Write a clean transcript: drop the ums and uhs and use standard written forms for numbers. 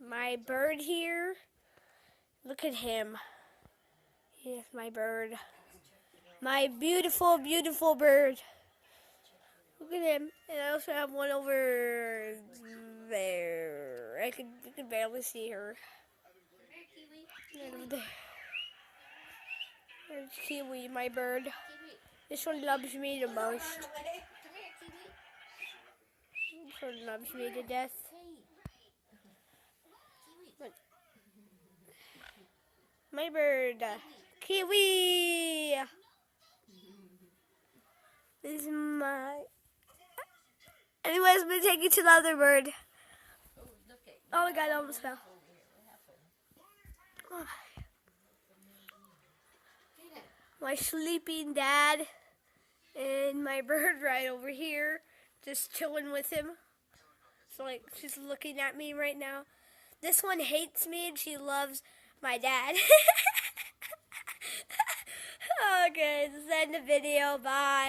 my bird here. Look at him. He's my bird. My beautiful, beautiful bird. Look at him. And I also have one over there. I can barely see her. Over there. There's Kiwi, my bird. This one loves me the most. This one loves me to death. But my bird, Kiwi. This is my. Anyways, I'm gonna take you to the other bird. Oh my God, I almost fell. Oh. My sleeping dad and my bird right over here, just chilling with him. So like she's looking at me right now. This one hates me and she loves my dad. Okay, this is the end of the video. Bye.